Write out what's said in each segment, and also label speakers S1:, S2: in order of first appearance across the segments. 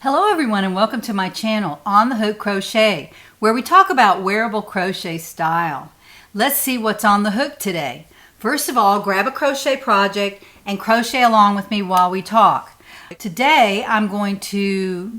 S1: Hello everyone and welcome to my channel, On the Hook Crochet, where we talk about wearable crochet style. Let's see what's on the hook today. First of all, grab a crochet project and crochet along with me while we talk. Today I'm going to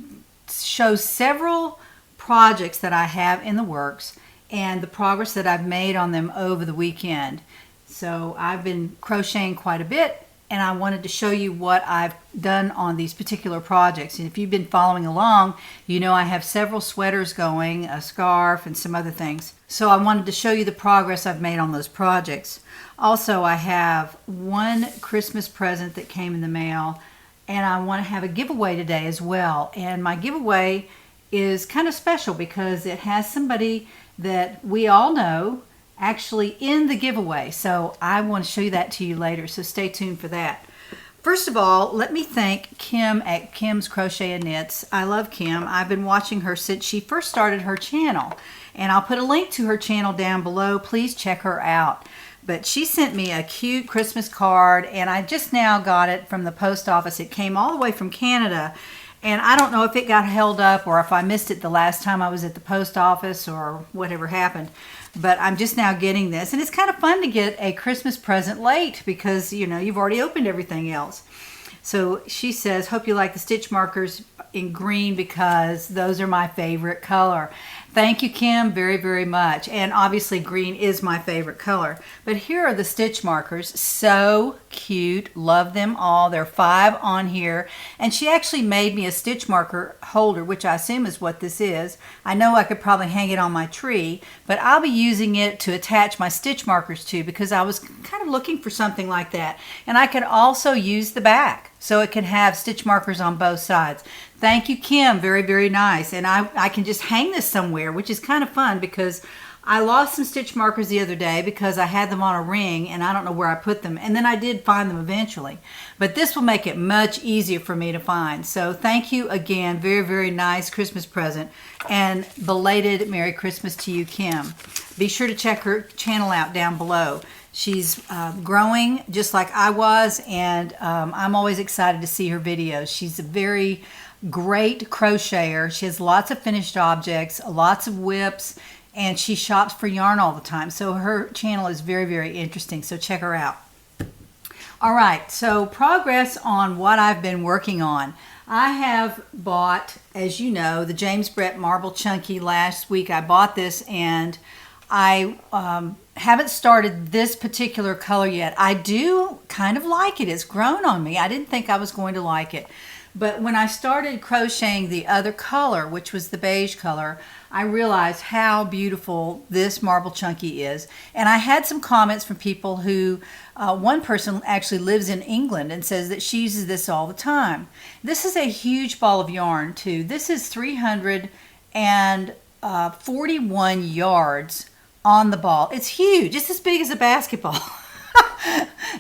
S1: show several projects that I have in the works and the progress that I've made on them over the weekend. So I've been crocheting quite a bit, and I wanted to show you what I've done on these particular projects. And if you've been following along, you know I have several sweaters going, a scarf, and some other things. So I wanted to show you the progress I've made on those projects. Also, I have one Christmas present that came in the mail, and I want to have a giveaway today as well. And my giveaway is kind of special because it has somebody that we all know actually in the giveaway. So I want to show you that to you later, so stay tuned for that. First of all, let me thank Kim at Kim's Crochet and Knits. I love Kim. I've been watching her since she first started her channel, and I'll put a link to her channel down below. Please check her out. But she sent me a cute Christmas card, and I just now got it from the post office. It came all the way from Canada, and I don't know if it got held up or if I missed it the last time I was at the post office or whatever happened. But I'm just now getting this, and it's kind of fun to get a Christmas present late because, you know, you've already opened everything else. So she says, hope you like the stitch markers in green because those are my favorite color. Thank you, Kim, very, very much. And obviously green is my favorite color. But here are the stitch markers. So cute. Love them all. There are 5 on here. And she actually made me a stitch marker holder, which I assume is what this is. I know I could probably hang it on my tree, but I'll be using it to attach my stitch markers to because I was kind of looking for something like that. And I could also use the back, so it can have stitch markers on both sides. Thank you, Kim. Very, very nice. And I can just hang this somewhere, which is kind of fun because I lost some stitch markers the other day because I had them on a ring and I don't know where I put them. And then I did find them eventually. But this will make it much easier for me to find. So thank you again. Very, very nice Christmas present. And belated Merry Christmas to you, Kim. Be sure to check her channel out down below. She's growing just like I was, and I'm always excited to see her videos. She's a very great crocheter. She has lots of finished objects, lots of whips, and she shops for yarn all the time. So her channel is very, very interesting. So check her out. All right, so progress on what I've been working on. I have bought, as you know, the James Brett Marble Chunky. Last week I bought this, and I haven't started this particular color yet. I do kind of like it. It's grown on me. I didn't think I was going to like it. But when I started crocheting the other color, which was the beige color, I realized how beautiful this Marble Chunky is. And I had some comments from people who, one person actually lives in England and says that she uses this all the time. This is a huge ball of yarn too. This is 341 yards on the ball. It's huge. It's as big as a basketball.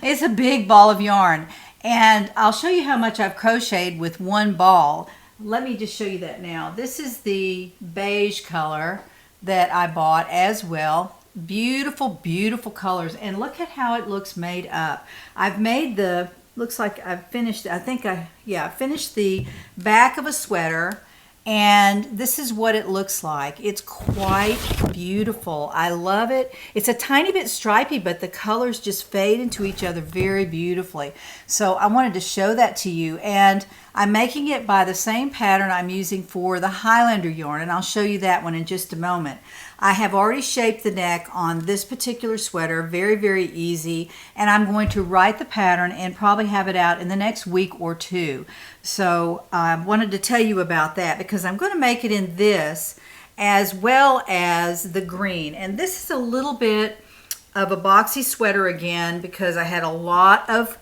S1: It's a big ball of yarn. And I'll show you how much I've crocheted with one ball. Let me just show you that now. This is the beige color that I bought as well. Beautiful, beautiful colors. And look at how it looks made up. I've made the, looks like I've finished, I finished the back of a sweater. And this is what it looks like. It's quite beautiful. I love it. It's a tiny bit stripy, but the colors just fade into each other very beautifully. So I wanted to show that to you. And I'm making it by the same pattern I'm using for the Highlander yarn, and I'll show you that one in just a moment. I have already shaped the neck on this particular sweater, very, very easy, and I'm going to write the pattern and probably have it out in the next week or 2. So I wanted to tell you about that because I'm going to make it in this as well as the green. And this is a little bit of a boxy sweater again because I had a lot of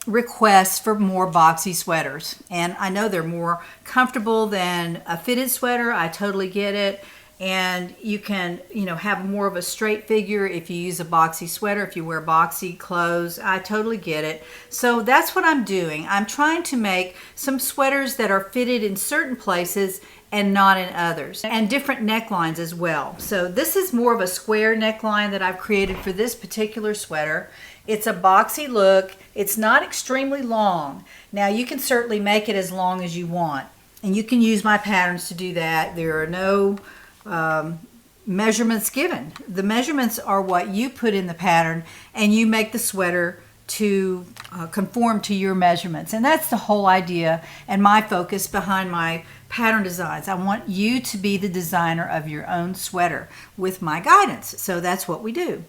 S1: requests for more boxy sweaters. And I know they're more comfortable than a fitted sweater. I totally get it. And you can, you know, have more of a straight figure if you use a boxy sweater, if you wear boxy clothes. I totally get it. So that's what I'm doing. I'm trying to make some sweaters that are fitted in certain places and not in others, and different necklines as well. So this is more of a square neckline that I've created for this particular sweater. It's a boxy look. It's not extremely long. Now you can certainly make it as long as you want. And you can use my patterns to do that. There are no measurements given. The measurements are what you put in the pattern, and you make the sweater to conform to your measurements. And that's the whole idea and my focus behind my pattern designs. I want you to be the designer of your own sweater with my guidance. So that's what we do.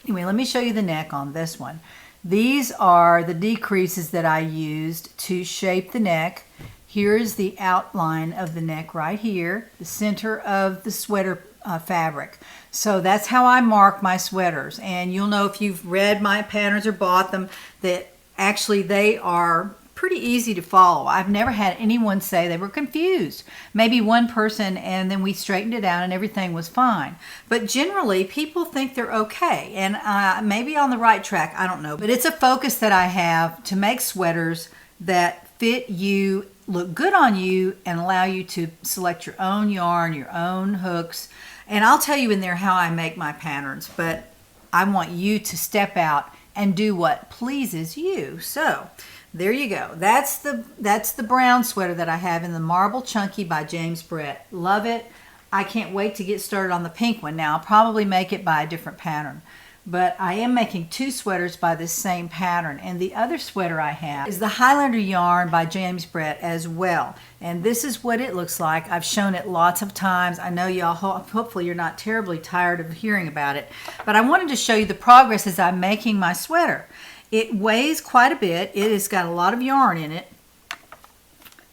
S1: Anyway, let me show you the neck on this one. These are the decreases that I used to shape the neck. Here is the outline of the neck right here, the center of the sweater fabric. So that's how I mark my sweaters. And you'll know if you've read my patterns or bought them that actually they are pretty easy to follow. I've never had anyone say they were confused. Maybe one person, and then we straightened it out and everything was fine. But generally people think they're okay, and maybe on the right track, I don't know. But it's a focus that I have to make sweaters that fit you, look good on you, and allow you to select your own yarn, your own hooks. And I'll tell you in there how I make my patterns, but I want you to step out and do what pleases you. So there you go. That's the brown sweater that I have in the Marble Chunky by James Brett. Love it. I can't wait to get started on the pink one. Now I'll probably make it by a different pattern, but I am making 2 sweaters by this same pattern. And the other sweater I have is the Highlander yarn by James Brett as well. And this is what it looks like. I've shown it lots of times. I know y'all, hopefully you're not terribly tired of hearing about it, but I wanted to show you the progress as I'm making my sweater. It weighs quite a bit. It has got a lot of yarn in it,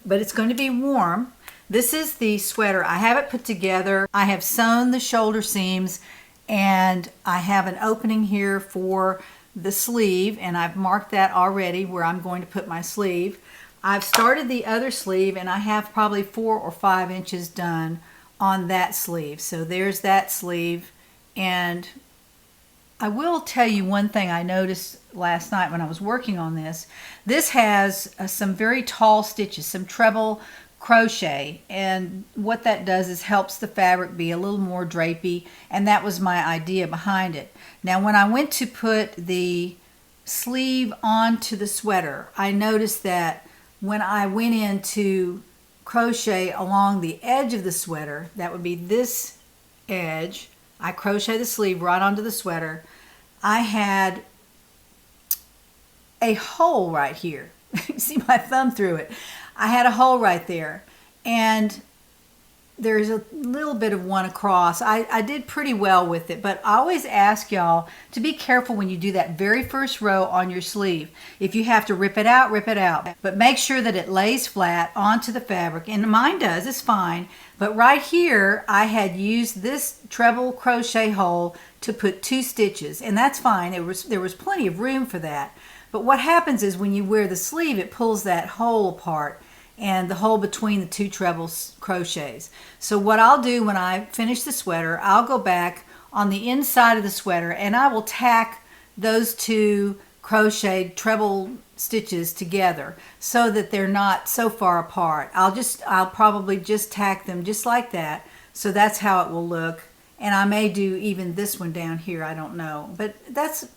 S1: but it's going to be warm. This is the sweater. I have it put together. I have sewn the shoulder seams, and I have an opening here for the sleeve, and I've marked that already where I'm going to put my sleeve. I've started the other sleeve, and I have probably 4 or 5 inches done on that sleeve. So there's that sleeve. And I will tell you one thing I noticed last night when I was working on this. This has some very tall stitches, some treble crochet, and what that does is helps the fabric be a little more drapey, and that was my idea behind it. Now when I went to put the sleeve onto the sweater, I noticed that when I went in to crochet along the edge of the sweater, that would be this edge, I crochet the sleeve right onto the sweater, I had a hole right here. You see my thumb through it. I had a hole right there, and there's a little bit of one across. I did pretty well with it, but I always ask y'all to be careful when you do that very first row on your sleeve. If you have to rip it out, rip it out. But make sure that it lays flat onto the fabric, and mine does, it's fine. But right here, I had used this treble crochet hole to put 2 stitches, and that's fine. There was plenty of room for that. But what happens is when you wear the sleeve, it pulls that hole apart, and the hole between the 2 treble crochets. So what I'll do when I finish the sweater, I'll go back on the inside of the sweater and I will tack those 2 crocheted treble stitches together so that they're not so far apart. I'll probably just tack them just like that. So that's how it will look. And I may do even this one down here, I don't know. But that's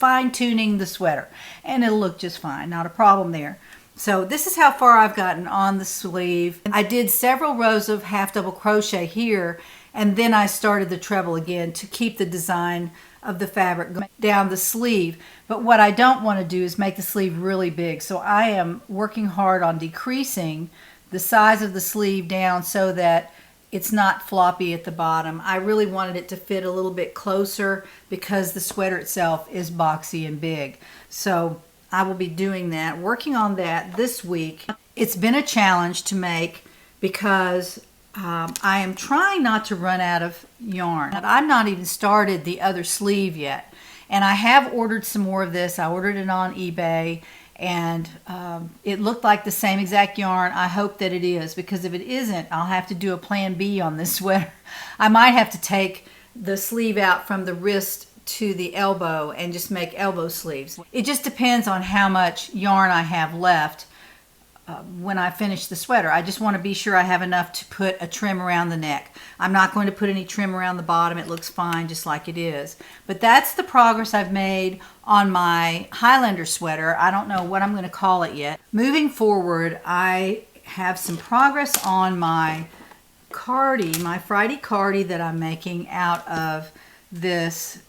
S1: fine-tuning the sweater, and it'll look just fine, not a problem there. So this is how far I've gotten on the sleeve. I did several rows of half double crochet here, and then I started the treble again to keep the design of the fabric going down the sleeve. But what I don't want to do is make the sleeve really big, so I am working hard on decreasing the size of the sleeve down so that it's not floppy at the bottom. I really wanted it to fit a little bit closer because the sweater itself is boxy and big. So I will be doing that, working on that this week. It's been a challenge to make because I am trying not to run out of yarn. I've not even started the other sleeve yet. And I have ordered some more of this. I ordered it on eBay, and it looked like the same exact yarn. I hope that it is, because if it isn't, I'll have to do a plan B on this sweater. I might have to take the sleeve out from the wrist to the elbow and just make elbow sleeves. It just depends on how much yarn I have left when I finish the sweater. I just want to be sure I have enough to put a trim around the neck. I'm not going to put any trim around the bottom. It looks fine just like it is. But that's the progress I've made on my Highlander sweater. I don't know what I'm going to call it yet. Moving forward, I have some progress on my Cardi, my Friday Cardi that I'm making out of this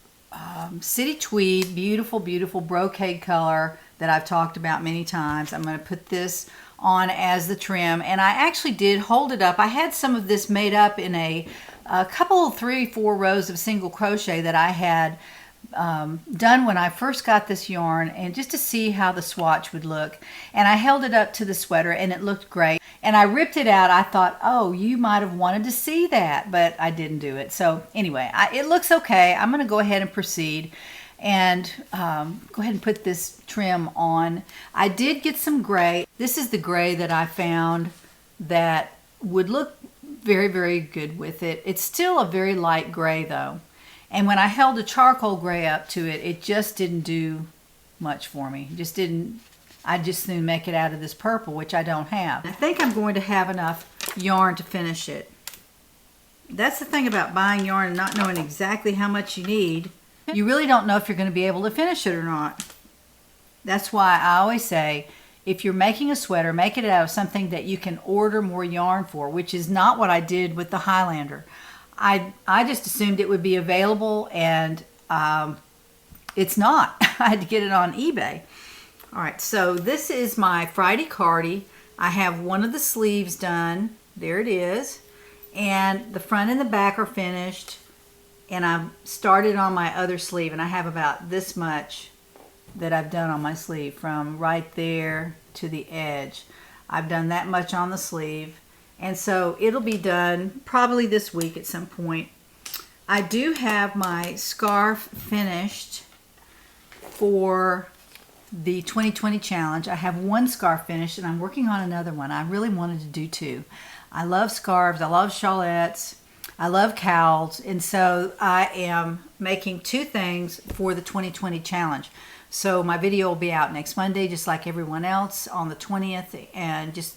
S1: City Tweed, beautiful, beautiful brocade color that I've talked about many times. I'm going to put this on as the trim, and I actually did hold it up. I had some of this made up in a couple, 3-4 rows of single crochet that I had done when I first got this yarn, and just to see how the swatch would look. And I held it up to the sweater and it looked great. And I ripped it out. I thought, oh, you might have wanted to see that, but I didn't do it. So anyway, it looks okay. I'm going to go ahead and proceed and go ahead and put this trim on. I did get some gray. This is the gray that I found that would look very, very good with it. It's still a very light gray though. And when I held a charcoal gray up to it, it just didn't do much for me. I just soon make it out of this purple, which I don't have. I think I'm going to have enough yarn to finish it. That's the thing about buying yarn and not knowing exactly how much you need. You really don't know if you're going to be able to finish it or not. That's why I always say, if you're making a sweater, make it out of something that you can order more yarn for, which is not what I did with the Highlander. I just assumed it would be available, and it's not. I had to get it on eBay. All right, so this is my Friday Cardi. I have one of the sleeves done. There it is. And the front and the back are finished. And I've started on my other sleeve, and I have about this much that I've done on my sleeve from right there to the edge. I've done that much on the sleeve. And so it'll be done probably this week at some point. I do have my scarf finished for the 2020 challenge. I have one scarf finished, and I'm working on another one. I really wanted to do two. I love scarves. I love shawlettes. I love cowls. And so I am making two things for the 2020 challenge. So my video will be out next Monday, just like everyone else, on the 20th, and just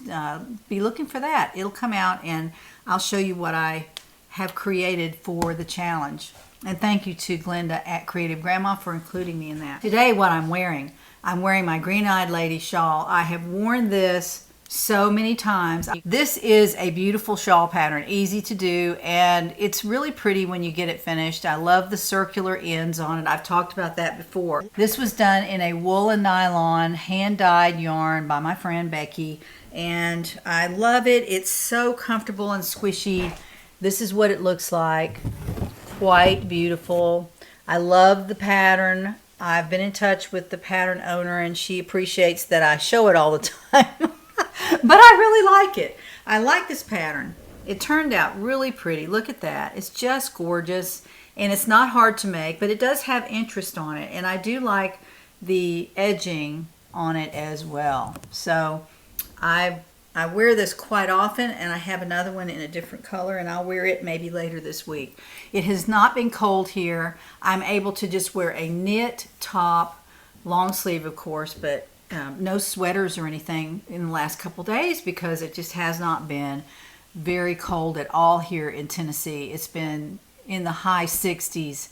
S1: be looking for that. It'll come out, and I'll show you what I have created for the challenge. And thank you to Glenda at Creative Grandma for including me in that. Today, what I'm wearing my Green-Eyed Lady shawl. I have worn this so many times. This is a beautiful shawl pattern, easy to do, and it's really pretty when you get it finished. I love the circular ends on it. I've talked about that before. This was done in a wool and nylon hand-dyed yarn by my friend Becky, and I love it. It's so comfortable and squishy. This is what it looks like. Quite beautiful. I love the pattern. I've been in touch with the pattern owner, and she appreciates that I show it all the time. But I really like it. I like this pattern. It turned out really pretty. Look at that. It's just gorgeous, and it's not hard to make, but it does have interest on it, and I do like the edging on it as well. So I wear this quite often, and I have another one in a different color, and I'll wear it maybe later this week. It has not been cold here. I'm able to just wear a knit top, long sleeve of course, but no sweaters or anything in the last couple days because it just has not been very cold at all here in Tennessee. It's been in the high 60s,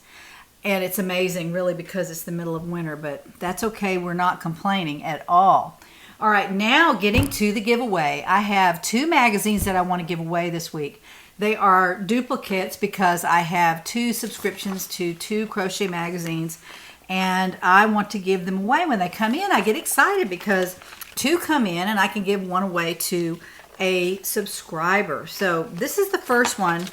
S1: and it's amazing really because it's the middle of winter, but that's okay. We're not complaining at all. All right, now getting to the giveaway. I have two magazines that I want to give away this week. They are duplicates because I have two subscriptions to two crochet magazines, and I want to give them away. When they come in, I get excited because two come in and I can give one away to a subscriber. So this is the first one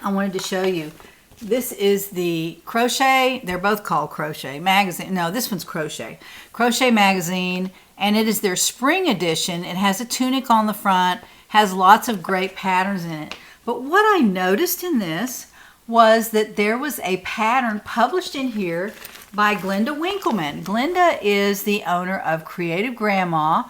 S1: I wanted to show you. This is the Crochet, they're both called Crochet Magazine. No, this one's Crochet Magazine, and it is their spring edition. It has a tunic on the front, has lots of great patterns in it. But what I noticed in this was that there was a pattern published in here by Glenda Winkleman. Glenda is the owner of Creative Grandma,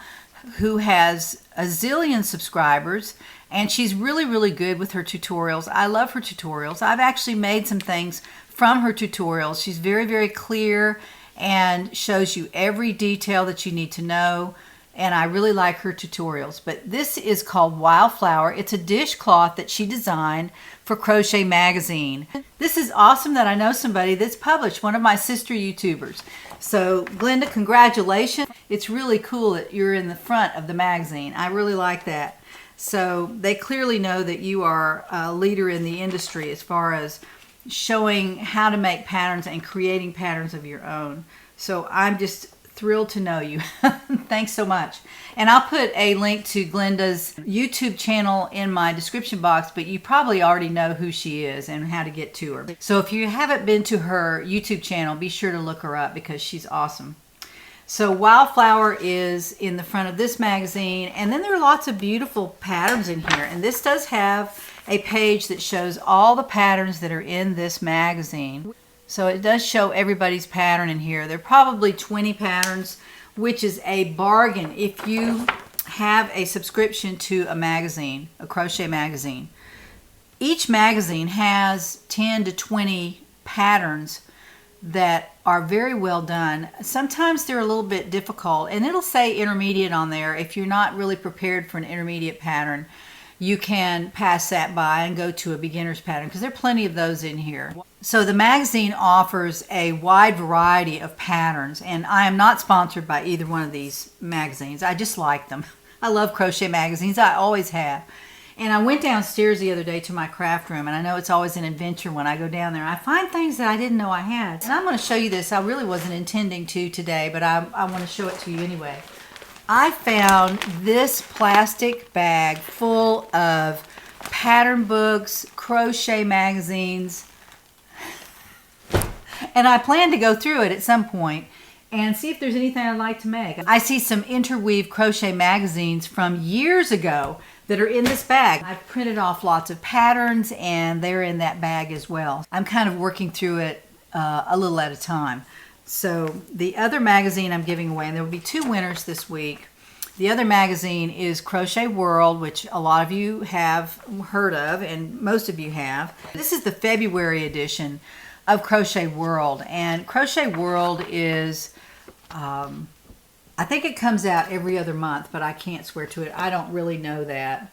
S1: who has a zillion subscribers, and she's really, really good with her tutorials. I love her tutorials. I've actually made some things from her tutorials. She's very, very clear and shows you every detail that you need to know. and I really like her tutorials. But this is called Wildflower. It's a dishcloth that she designed for Crochet Magazine. This is awesome that I know somebody that's published, one of my sister YouTubers. So Glenda, congratulations. It's really cool that you're in the front of the magazine. I really like that. So they clearly know that you are a leader in the industry as far as showing how to make patterns and creating patterns of your own. So I'm just thrilled to know you. Thanks so much. And I'll put a link to Glenda's YouTube channel in my description box, but you probably already know who she is and how to get to her. So if you haven't been to her YouTube channel, be sure to look her up because she's awesome. So Wildflower is in the front of this magazine, and then there are lots of beautiful patterns in here. And this does have a page that shows all the patterns that are in this magazine. So it does show everybody's pattern in here. There are probably 20 patterns, which is a bargain if you have a subscription to a magazine, a crochet magazine. Each magazine has 10 to 20 patterns that are very well done. Sometimes they're a little bit difficult, and it'll say intermediate on there. If you're not really prepared for an intermediate pattern, you can pass that by and go to a beginner's pattern because there are plenty of those in here. So the magazine offers a wide variety of patterns, and I am not sponsored by either one of these magazines. I just like them. I love crochet magazines. I always have. And I went downstairs the other day to my craft room, and I know it's always an adventure when I go down there. I find things that I didn't know I had. And I'm going to show you this. I really wasn't intending to today, but I want to show it to you anyway. I found this plastic bag full of pattern books, crochet magazines, and I plan to go through it at some point and see if there's anything I'd like to make. I see some interweave crochet magazines from years ago that are in this bag. I've printed off lots of patterns and they're in that bag as well. I'm kind of working through it a little at a time. So the other magazine I'm giving away, and there will be 2 winners this week. The other magazine is Crochet World, which a lot of you have heard of, and most of you have. This is the February edition of Crochet World, and Crochet World is, I think it comes out every other month, but I can't swear to it. I don't really know that.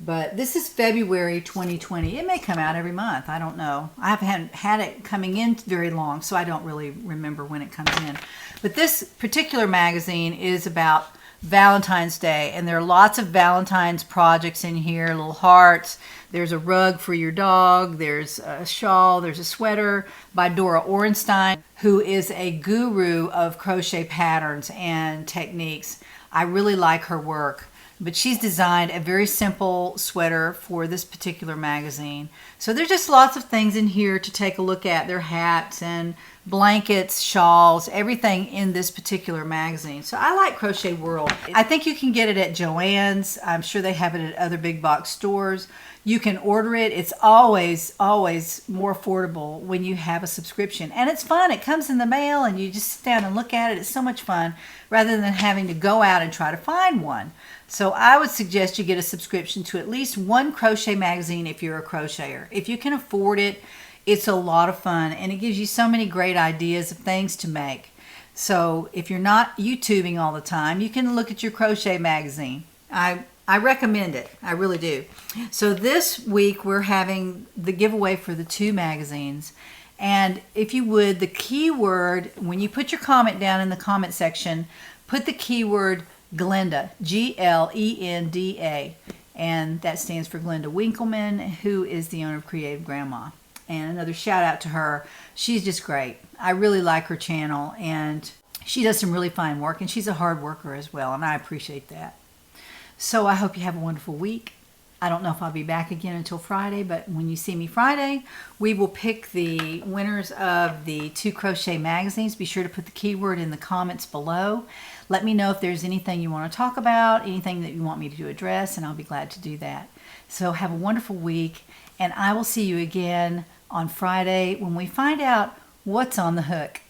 S1: But this is February 2020. It may come out every month. I don't know. I haven't had it coming in very long, so I don't really remember when it comes in. But this particular magazine is about Valentine's Day, and there are lots of Valentine's projects in here, little hearts. There's a rug for your dog. There's a shawl. There's a sweater by Dora Orenstein, who is a guru of crochet patterns and techniques. I really like her work. But she's designed a very simple sweater for this particular magazine. So there's just lots of things in here to take a look at. There are hats and blankets, shawls, everything in this particular magazine. So I like Crochet World. I think you can get it at Joann's. I'm sure they have it at other big box stores. You can order it. It's always more affordable when you have a subscription. And it's fun. It comes in the mail and you just sit down and look at it. It's so much fun rather than having to go out and try to find one. So I would suggest you get a subscription to at least one crochet magazine if you're a crocheter. If you can afford it, it's a lot of fun and it gives you so many great ideas of things to make. So if you're not YouTubing all the time, you can look at your crochet magazine. I recommend it. I really do. So this week we're having the giveaway for the 2 magazines. And if you would, the keyword, when you put your comment down in the comment section, put the keyword Glenda, Glenda, and that stands for Glenda Winkleman, who is the owner of Creative Grandma. And another shout out to her. She's just great. I really like her channel, and she does some really fine work, and she's a hard worker as well, and I appreciate that. So I hope you have a wonderful week. I don't know if I'll be back again until Friday, but when you see me Friday, we will pick the winners of the 2 crochet magazines. Be sure to put the keyword in the comments below. Let me know if there's anything you want to talk about, anything that you want me to address, and I'll be glad to do that. So have a wonderful week, and I will see you again on Friday when we find out what's on the hook.